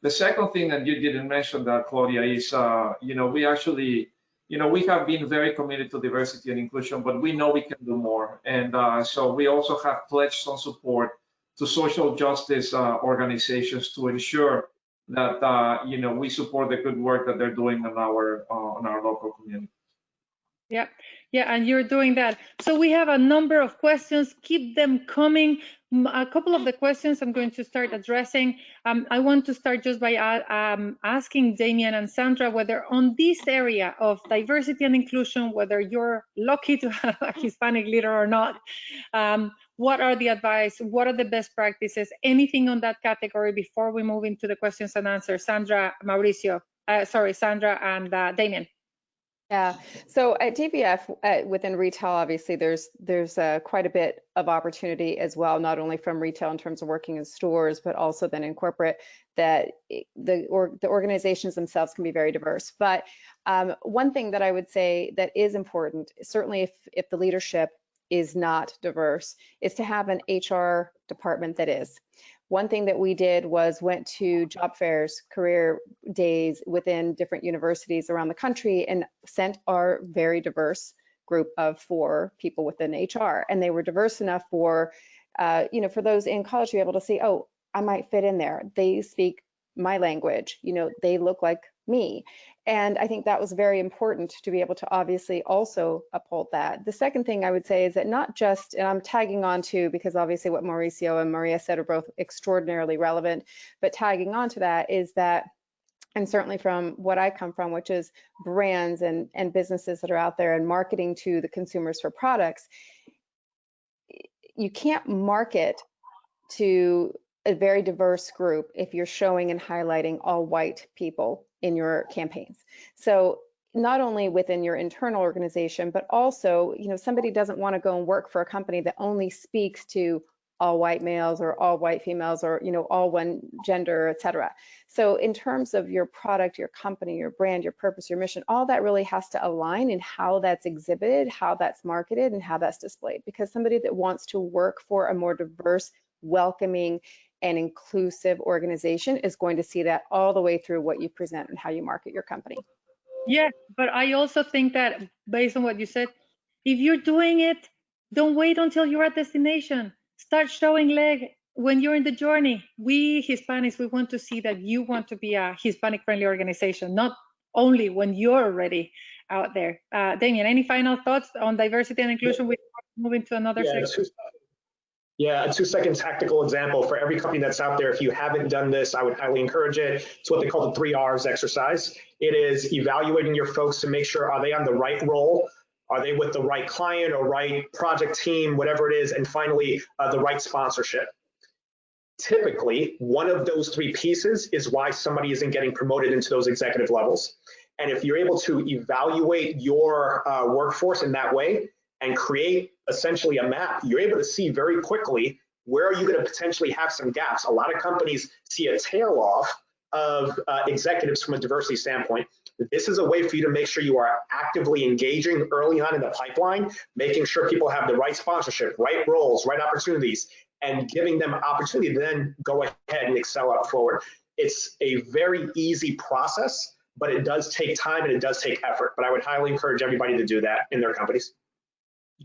The second thing, and you didn't mention that, Claudia, is you know, we actually, you know, we have been very committed to diversity and inclusion, but we know we can do more. And so we also have pledged some support to social justice organizations to ensure that, you know, we support the good work that they're doing on our local community. Yeah, yeah, and you're doing that. So we have a number of questions. Keep them coming. A couple of the questions I'm going to start addressing. I want to start just by asking Damian and Sandra whether on this area of diversity and inclusion, whether you're lucky to have a Hispanic leader or not, what are the advice? What are the best practices? Anything on that category before we move into the questions and answers? Sandra, Mauricio, Sandra and Damian. Yeah, so at DBF, within retail, obviously there's quite a bit of opportunity as well, not only from retail in terms of working in stores, but also then in corporate, that the organizations themselves can be very diverse. But one thing that I would say that is important, certainly if the leadership is not diverse, is to have an HR department that is. One thing that we did was went to job fairs, career days within different universities around the country and sent our very diverse group of 4 people within HR. And they were diverse enough for, you know, for those in college to be able to see, oh, I might fit in there. They speak my language, you know, they look like me. And I think that was very important to be able to obviously also uphold that. The second thing I would say is that not just, and I'm tagging on to, because obviously what Mauricio and Maria said are both extraordinarily relevant, but tagging on to that is that, and certainly from what I come from, which is brands and businesses that are out there and marketing to the consumers for products, you can't market to a very diverse group if you're showing and highlighting all white people in your campaigns. So not only within your internal organization, but also, you know, somebody doesn't want to go and work for a company that only speaks to all white males or all white females or, you know, all one gender, et cetera. So in terms of your product, your company, your brand, your purpose, your mission, all that really has to align in how that's exhibited, how that's marketed, and how that's displayed. Because somebody that wants to work for a more diverse, welcoming, and inclusive organization is going to see that all the way through what you present and how you market your company. Yeah, but I also think that based on what you said, if you're doing it, don't wait until you're at destination. Start showing leg when you're in the journey, we Hispanics, we want to see that you want to be a Hispanic friendly organization, not only when you're already out there. Damian, any final thoughts on diversity and inclusion before moving to another section? Yeah, a 2-second tactical example for every company that's out there. If you haven't done this, I would highly encourage it. It's what they call the 3 R's exercise. It is evaluating your folks to make sure, are they on the right role? Are they with the right client or right project team, whatever it is? And finally, the right sponsorship. Typically, one of those 3 pieces is why somebody isn't getting promoted into those executive levels. And if you're able to evaluate your workforce in that way and create essentially a map, you're able to see very quickly where are you going to potentially have some gaps. A lot of companies see a tail off of executives from a diversity standpoint. This is a way for you to make sure you are actively engaging early on in the pipeline, making sure people have the right sponsorship, right roles, right opportunities, and giving them opportunity to then go ahead and excel up forward. It's a very easy process, but it does take time and it does take effort. But I would highly encourage everybody to do that in their companies.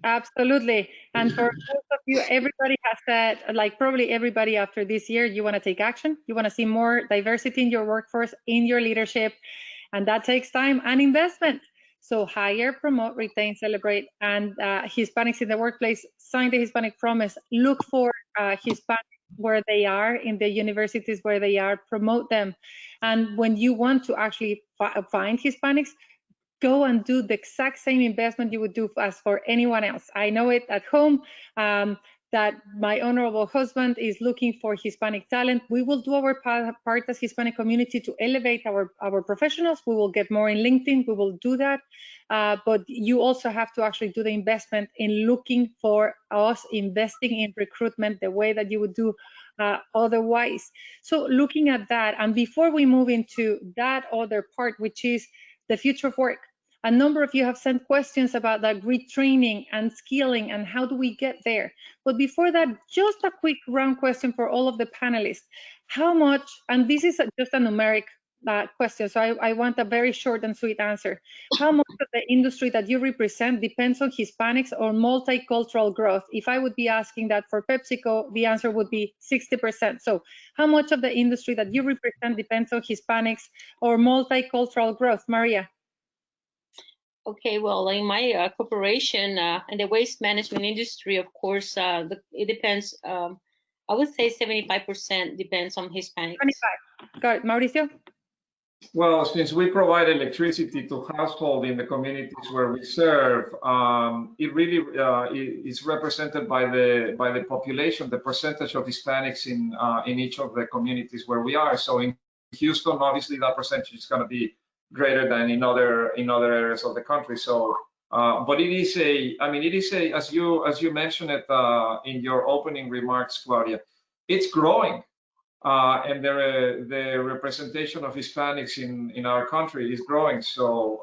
Absolutely. And for most of you, everybody has said, like probably everybody after this year, you want to take action. You want to see more diversity in your workforce, in your leadership, and that takes time and investment. So hire, promote, retain, celebrate, and Hispanics in the workplace, sign the Hispanic promise, look for Hispanics where they are, in the universities where they are, promote them. And when you want to actually find Hispanics, go and do the exact same investment you would do as for anyone else. I know it at home that my honorable husband is looking for Hispanic talent. We will do our part as Hispanic community to elevate our professionals. We will get more in LinkedIn. We will do that. But you also have to actually do the investment in looking for us, investing in recruitment the way that you would do otherwise. So looking at that, and before we move into that other part, which is the future of work, a number of you have sent questions about that retraining and skilling and how do we get there. But before that, just a quick round question for all of the panelists. How much, and this is just a numeric question, so I want a very short and sweet answer. How much of the industry that you represent depends on Hispanics or multicultural growth? If I would be asking that for PepsiCo, the answer would be 60%. So how much of the industry that you represent depends on Hispanics or multicultural growth? Maria? Okay, well, in my corporation, in the waste management industry, of course, it depends. I would say 75% depends on Hispanics. 25. Got it. Mauricio? Well, since we provide electricity to households in the communities where we serve, it really is represented by the population, the percentage of Hispanics in each of the communities where we are. So in Houston, obviously, that percentage is going to be greater than in other areas of the country. So, but it is a, as you mentioned it in your opening remarks, Claudia, it's growing, and the representation of Hispanics in our country is growing. So,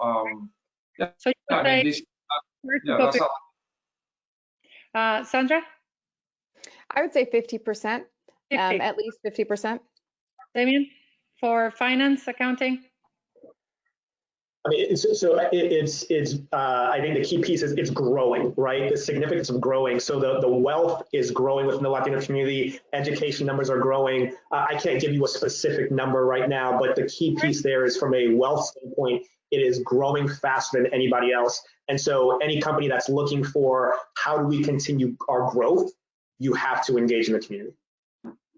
yeah, so I mean, this, yeah, that's Sandra? I would say 50%, 50. At least 50%. Damian, for finance, accounting? I mean, I think the key piece is it's growing, right? The significance of growing. So the wealth is growing within the Latino community. Education numbers are growing. I can't give you a specific number right now, but the key piece there is from a wealth standpoint, it is growing faster than anybody else. And so any company that's looking for how do we continue our growth, you have to engage in the community.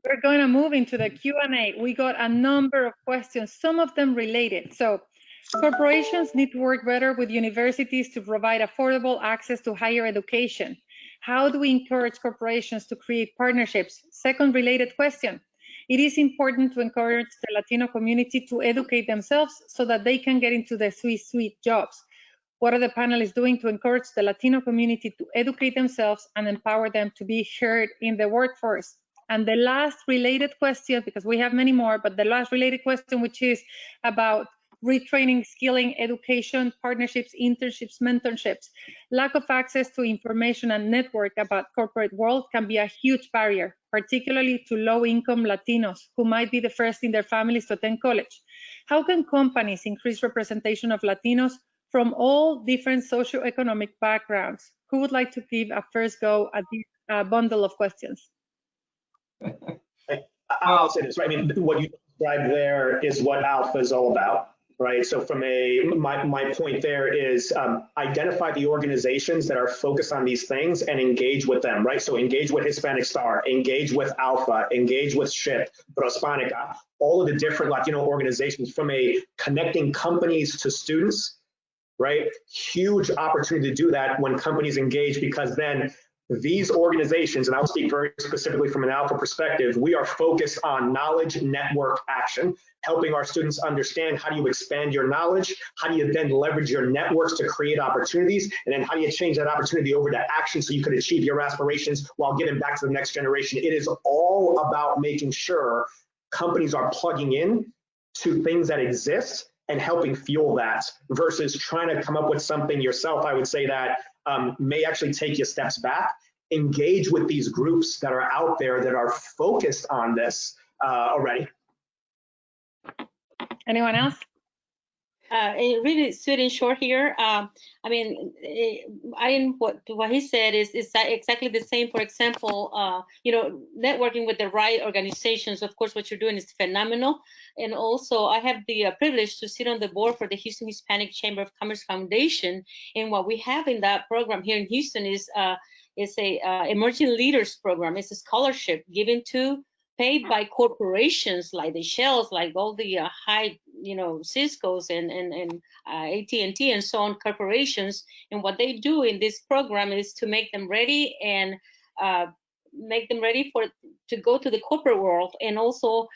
We're going to move into the Q&A. We got a number of questions, some of them related. So corporations need to work better with universities to provide affordable access to higher education. How do we encourage corporations to create partnerships? Second related question. It is important to encourage the Latino community to educate themselves so that they can get into the sweet jobs. What are the panelists doing to encourage the Latino community to educate themselves and empower them to be heard in the workforce? And the last related question, because we have many more, but the last related question, which is about retraining, skilling, education, partnerships, internships, mentorships. Lack of access to information and network about corporate world can be a huge barrier, particularly to low-income Latinos who might be the first in their families to attend college. How can companies increase representation of Latinos from all different socioeconomic backgrounds? Who would like to give a first go at this bundle of questions? I'll say this, right? I mean, what you described there is what ALPFA is all about, right? So from my point there is identify the organizations that are focused on these things and engage with them, right? So engage with Hispanic Star, engage with ALPFA, engage with SHIP, Prospanica, all of the different Latino organizations, from a connecting companies to students, right? Huge opportunity to do that when companies engage, because then these organizations, and I'll speak very specifically from an ALPFA perspective, we are focused on knowledge network action, helping our students understand how do you expand your knowledge, how do you then leverage your networks to create opportunities, and then how do you change that opportunity over to action so you can achieve your aspirations while giving back to the next generation. It is all about making sure companies are plugging in to things that exist and helping fuel that versus trying to come up with something yourself. I would say that may actually take you steps back. Engage with these groups that are out there that are focused on this already. Anyone else? Really sweet and short here. I mean, what he said is exactly the same. For example, you know, networking with the right organizations. Of course, what you're doing is phenomenal. And also, I have the privilege to sit on the board for the Houston Hispanic Chamber of Commerce Foundation. And what we have in that program here in Houston is a emerging leaders program. It's a scholarship given to, paid by corporations like the Shells, like all the high, you know, Cisco's and AT&T and so on corporations. And what they do in this program is to make them ready and make them ready to go to the corporate world, and also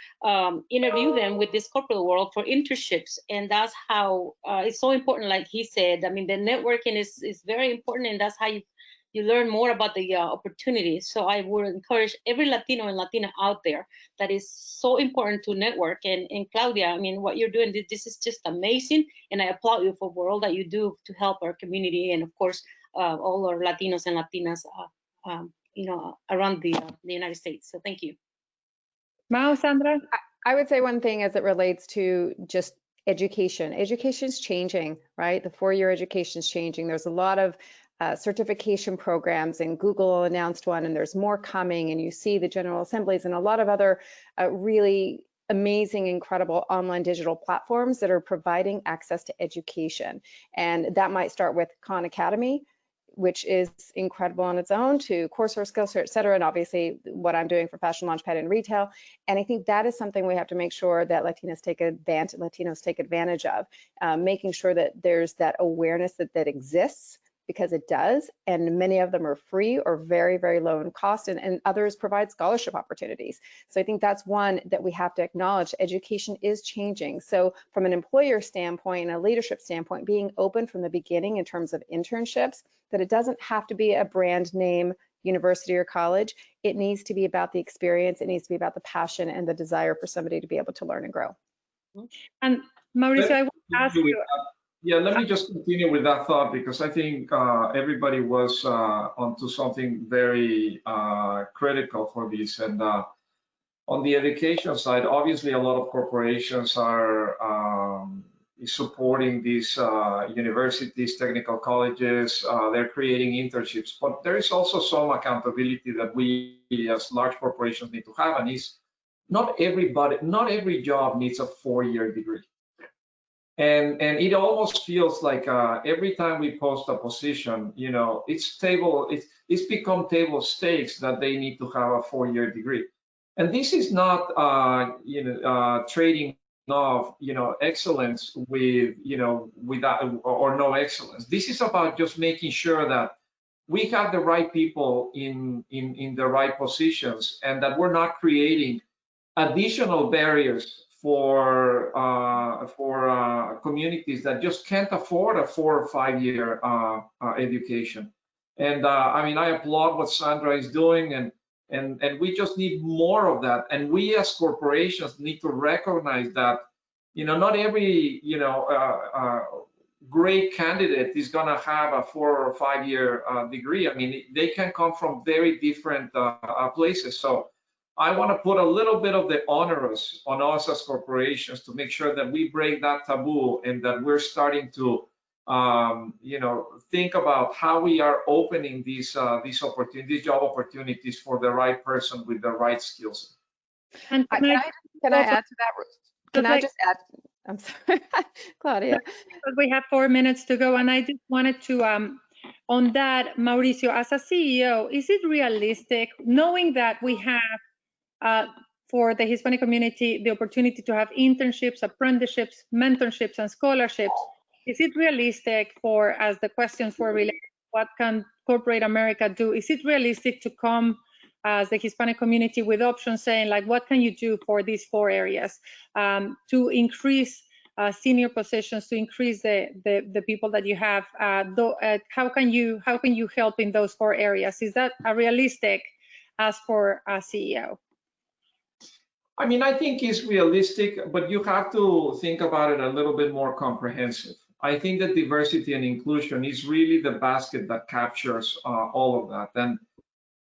interview them with this corporate world for internships. And that's how it's so important, like he said. I mean, the networking is very important, and that's how you learn more about the opportunities. So I would encourage every Latino and Latina out there that is so important to network. And Claudia, I mean, what you're doing, this is just amazing. And I applaud you for all that you do to help our community, and of course, all our Latinos and Latinas, you know, around the United States. So thank you. Mao, Sandra? I would say one thing as it relates to just education. Education's changing, right? The four-year education's changing. There's a lot of certification programs, and Google announced one, and there's more coming, and you see the General Assemblies and a lot of other really amazing, incredible online digital platforms that are providing access to education. And that might start with Khan Academy, which is incredible on its own, to Coursera, Skillshare, et cetera, and obviously what I'm doing for Fashion Launchpad and retail. And I think that is something we have to make sure that Latinos take advantage of, making sure that there's that awareness that exists, because it does, and many of them are free or very, very low in cost, and others provide scholarship opportunities. So I think that's one that we have to acknowledge. Education is changing. So from an employer standpoint and a leadership standpoint, being open from the beginning in terms of internships, that it doesn't have to be a brand name university or college. It needs to be about the experience. It needs to be about the passion and the desire for somebody to be able to learn and grow. And Mauricio, I want to ask you. Yeah, let me just continue with that thought, because I think everybody was onto something very critical for this. And on the education side, obviously a lot of corporations are supporting these universities, technical colleges. They're creating internships, but there is also some accountability that we as large corporations need to have, and is not every job needs a 4-year degree. And it almost feels like every time we post a position, you know, it's become table stakes that they need to have a 4-year degree. And this is not, trading off, excellence with, without or no excellence. This is about just making sure that we have the right people in the right positions, and that we're not creating additional barriers for communities that just can't afford a 4 or 5 year education. And I mean, I applaud what Sandra is doing, and we just need more of that. And we as corporations need to recognize that, not every great candidate is going to have a 4 or 5 year degree. I mean, they can come from very different places. So I want to put a little bit of the onus on us as corporations to make sure that we break that taboo, and that we're starting to think about how we are opening these opportunities, job opportunities for the right person with the right skills. And Can I add to that? Can I just add? I'm sorry, Claudia. We have 4 minutes to go, and I just wanted to, on that, Mauricio, as a CEO, is it realistic, knowing that we have, for the Hispanic community, the opportunity to have internships, apprenticeships, mentorships, and scholarships, is it realistic for, as the questions were related, what can corporate America do? Is it realistic to come as the Hispanic community with options saying, like, what can you do for these 4 areas to increase senior positions, to increase the people that you have? How can you help in those 4 areas? Is that a realistic ask for a CEO? I mean, I think it's realistic, but you have to think about it a little bit more comprehensive. I think that diversity and inclusion is really the basket that captures all of that. And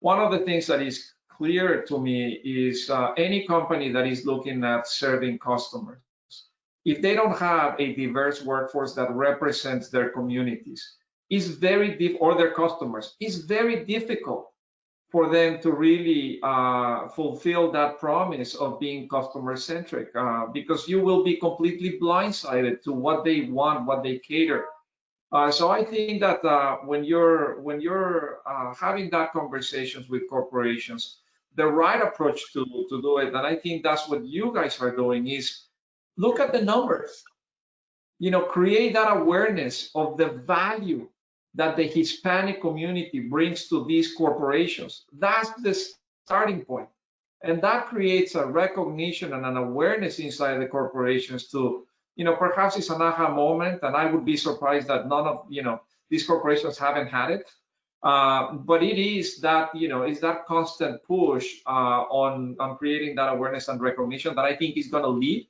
one of the things that is clear to me is any company that is looking at serving customers, if they don't have a diverse workforce that represents their communities, or their customers, it's very difficult for them to really fulfill that promise of being customer-centric, because you will be completely blindsided to what they want, what they cater. So I think that when you're having that conversations with corporations, the right approach to do it, and I think that's what you guys are doing, is look at the numbers. Create that awareness of the value that the Hispanic community brings to these corporations. That's the starting point. And that creates a recognition and an awareness inside the corporations to, perhaps it's an aha moment, and I would be surprised that none of, these corporations haven't had it. But it is that, is that constant push on creating that awareness and recognition that I think is going to lead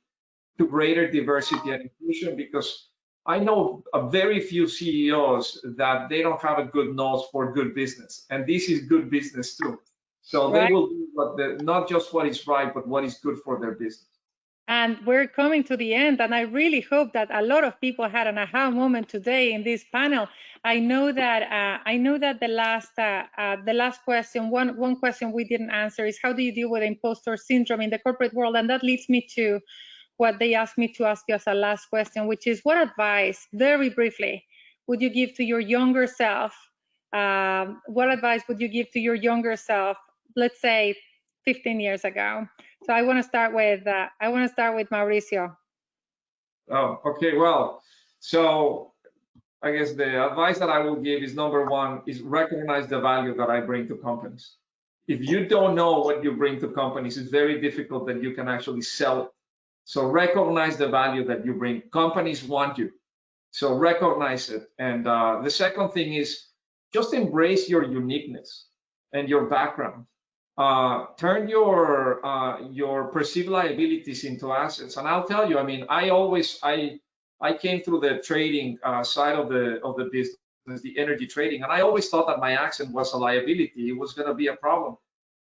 to greater diversity and inclusion, because I know a very few CEOs that they don't have a good nose for good business, and this is good business too. So right. They will do not just what is right, but what is good for their business. And we're coming to the end, and I really hope that a lot of people had an aha moment today in this panel. I know that the last question, one question we didn't answer is, how do you deal with imposter syndrome in the corporate world? And that leads me to what they asked me to ask you as a last question, which is, what advice, very briefly, would you give to your younger self? What advice would you give to your younger self, let's say 15 years ago? So I want to start with Mauricio. Oh, okay. Well, so I guess the advice that I will give is, number one, is recognize the value that I bring to companies. If you don't know what you bring to companies, it's very difficult that you can actually sell it. So recognize the value that you bring. Companies want you, so recognize it. And the second thing is just embrace your uniqueness and your background. Turn your perceived liabilities into assets. And I'll tell you, I mean, I came through the trading side of the business, the energy trading, and I always thought that my accent was a liability. It was going to be a problem.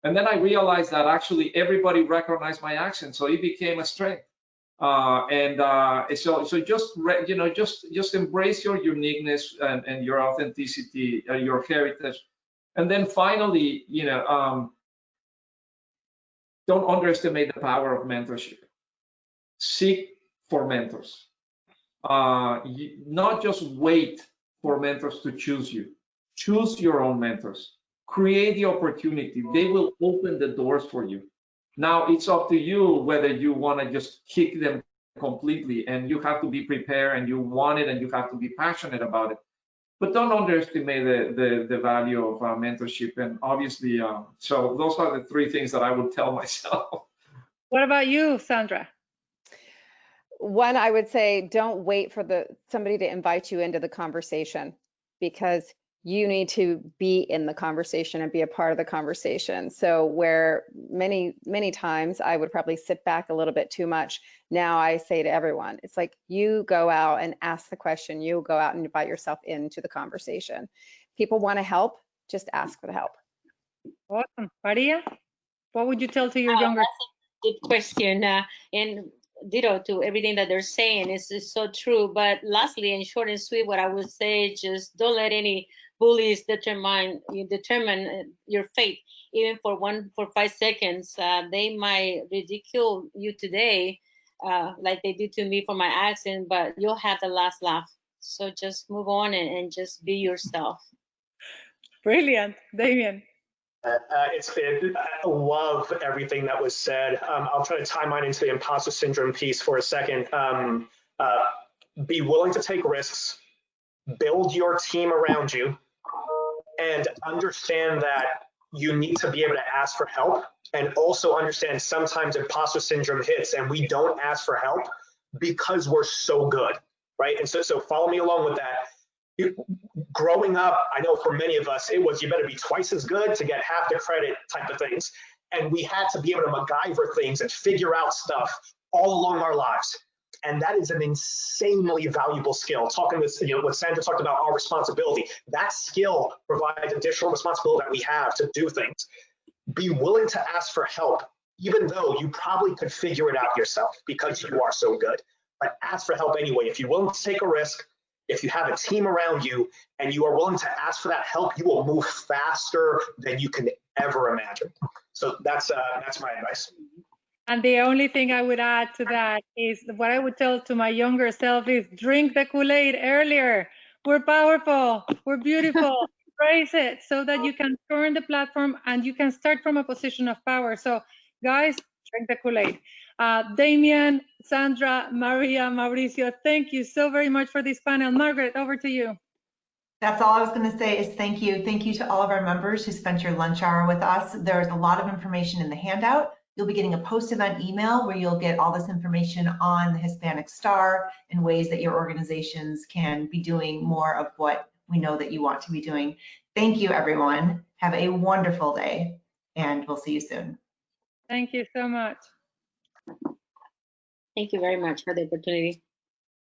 And then I realized that actually everybody recognized my accent, so it became a strength. So just embrace your uniqueness and your authenticity, your heritage. And then finally, don't underestimate the power of mentorship. Seek for mentors. Not just wait for mentors to choose you. Choose your own mentors. Create the opportunity. They will open the doors for you. Now it's up to you whether you want to just kick them completely, and you have to be prepared, and you want it, and you have to be passionate about it. But don't underestimate the value of mentorship. And obviously, so those are the 3 things that I would tell myself. What about you, Sandra? One, I would say, don't wait for somebody to invite you into the conversation, because you need to be in the conversation and be a part of the conversation. So where many times I would probably sit back a little bit too much, now I say to everyone, it's like, you go out and ask the question, you go out and invite yourself into the conversation. People want to help, just ask for the help. Awesome. Maria, what would you tell to your younger? That's a good question. And ditto to everything that they're saying. It's so true. But lastly, and short and sweet, what I would say, just don't let any bullies determine your fate. Even for 5 seconds, they might ridicule you today, like they did to me for my accent, but you'll have the last laugh. So just move on and just be yourself. Brilliant, Damian. I love everything that was said. I'll try to tie mine into the imposter syndrome piece for a second. Be willing to take risks, build your team around you, and understand that you need to be able to ask for help, and also understand sometimes imposter syndrome hits and we don't ask for help because we're so good, right? And so follow me along with that. Growing up, I know for many of us, it was you better be twice as good to get half the credit type of things. And we had to be able to MacGyver things and figure out stuff all along our lives. And that is an insanely valuable skill. Talking this, what Sandra talked about, our responsibility, that skill provides additional responsibility that we have to do things. Be willing to ask for help, even though you probably could figure it out yourself because you are so good. But ask for help anyway. If you're willing to take a risk, if you have a team around you and you are willing to ask for that help, you will move faster than you can ever imagine. So that's my advice. And the only thing I would add to that is what I would tell to my younger self is drink the Kool-Aid earlier. We're powerful, we're beautiful, embrace it so that you can turn the platform and you can start from a position of power. So guys, drink the Kool-Aid. Damian, Sandra, Maria, Mauricio, thank you so very much for this panel. Margaret, over to you. That's all I was going to say is thank you. Thank you to all of our members who spent your lunch hour with us. There's a lot of information in the handout. You'll be getting a post-event email where you'll get all this information on the Hispanic Star and ways that your organizations can be doing more of what we know that you want to be doing. Thank you, everyone. Have a wonderful day, and we'll see you soon. Thank you so much. Thank you very much for the opportunity.